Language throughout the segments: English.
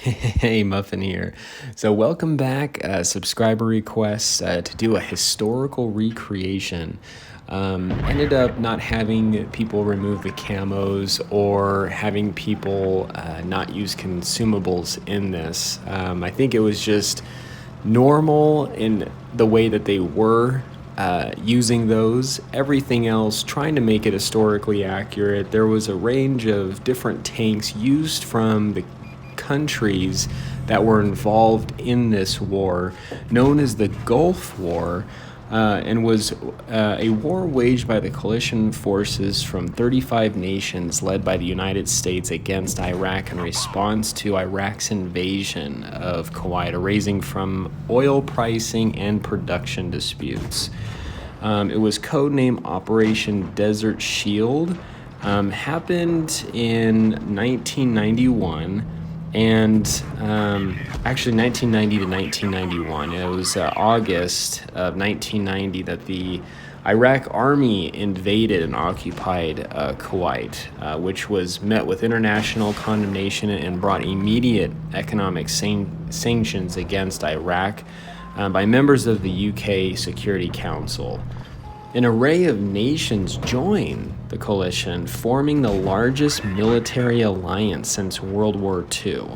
Hey, Muffin here. So, welcome back. Subscriber requests to do a historical recreation. Ended up not having people remove the camos or having people not use consumables in this. I think it was just normal in the way that they were using those. Everything else, trying to make it historically accurate. There was a range of different tanks used from the countries that were involved in this war, known as the Gulf War, and was a war waged by the coalition forces from 35 nations led by the United States against Iraq in response to Iraq's invasion of Kuwait, arising from oil pricing and production disputes. It was codenamed Operation Desert Shield, happened in 1991. And actually 1990 to 1991. It was August of 1990 that the Iraq army invaded and occupied Kuwait, which was met with international condemnation and brought immediate economic sanctions against Iraq by members of the UK Security Council. An array of nations joined the coalition, forming the largest military alliance since World War II.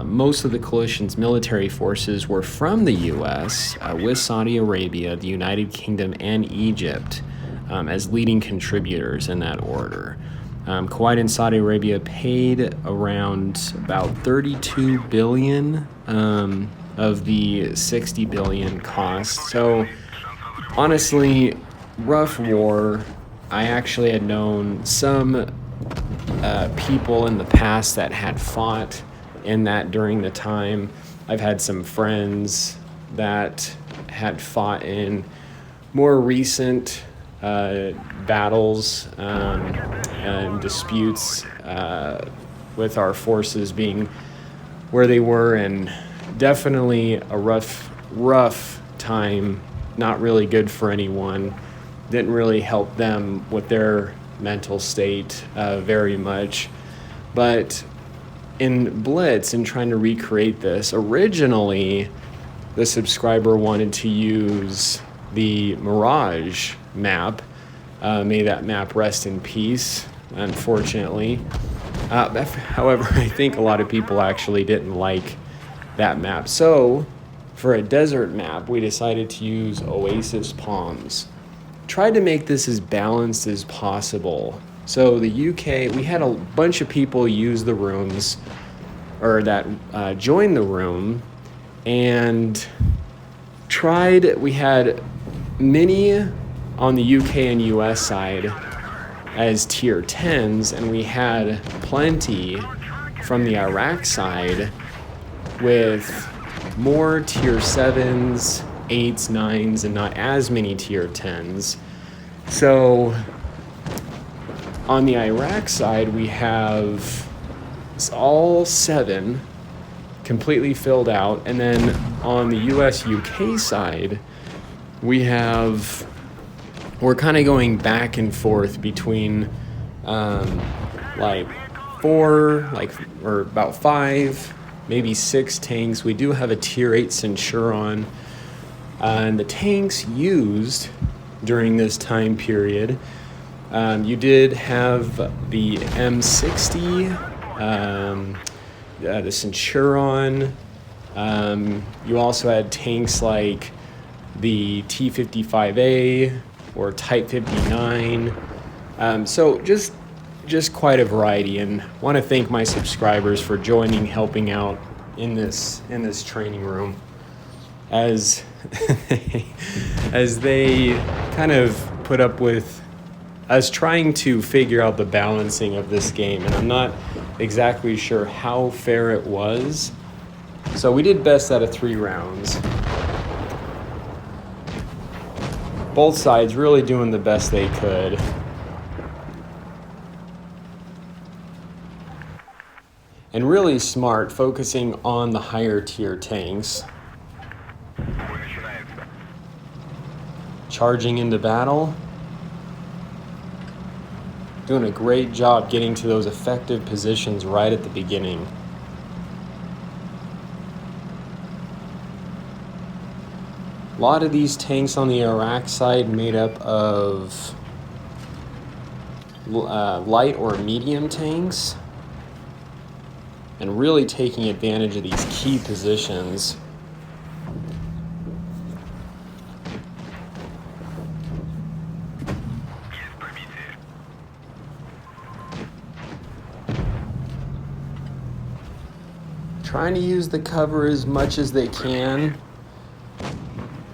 Most of the coalition's military forces were from the U.S., with Saudi Arabia, the United Kingdom, and Egypt as leading contributors in that order. Kuwait and Saudi Arabia paid around about $32 billion of the $60 billion cost. So, honestly, rough war. I actually had known some people in the past that had fought in that during the time. I've had some friends that had fought in more recent battles and disputes with our forces being where they were, and definitely a rough time. Not really good for anyone. Didn't really help them with their mental state very much. But in Blitz, in trying to recreate this, originally the subscriber wanted to use the Mirage map. May that map rest in peace, unfortunately. However, I think a lot of people actually didn't like that map. So for a desert map, we decided to use Oasis Palms. Tried to make this as balanced as possible. So the UK, we had a bunch of people use the rooms, or that joined the room, and we had many on the UK and US side as tier 10s, and we had plenty from the Iraq side with more tier 7s, 8s, 9s, and not as many tier 10s. So on the Iraq side, we have all 7 completely filled out, and then on the US UK side, we're kind of going back and forth between about 5, maybe 6 tanks. We do have a tier 8 Centurion. And the tanks used during this time period, you did have the M60, the Centurion. You also had tanks like the T-55A or Type 59. So just quite a variety, and want to thank my subscribers for joining, helping out in this training room as as they kind of put up with us trying to figure out the balancing of this game, and I'm not exactly sure how fair it was. So we did best out of 3 rounds. Both sides really doing the best they could. And really smart, focusing on the higher tier tanks. Charging into battle. Doing a great job getting to those effective positions right at the beginning. A lot of these tanks on the Iraq side made up of light or medium tanks, and really taking advantage of these key positions. Trying to use the cover as much as they can,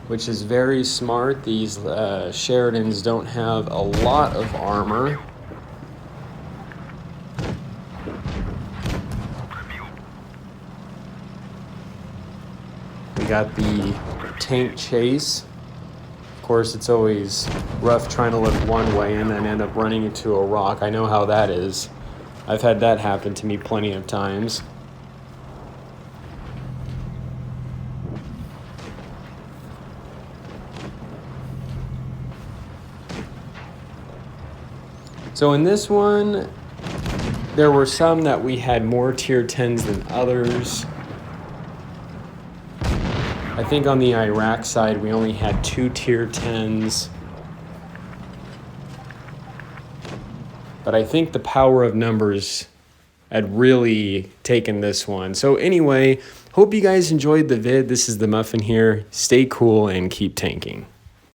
which is very smart. These Sheridans don't have a lot of armor. We got the tank chase. Of course, it's always rough trying to look one way and then end up running into a rock. I know how that is. I've had that happen to me plenty of times. So in this one, there were some that we had more tier 10s than others. I think on the Iraq side, we only had 2 tier 10s. But I think the power of numbers had really taken this one. So anyway, hope you guys enjoyed the vid. This is the Muffin here. Stay cool and keep tanking.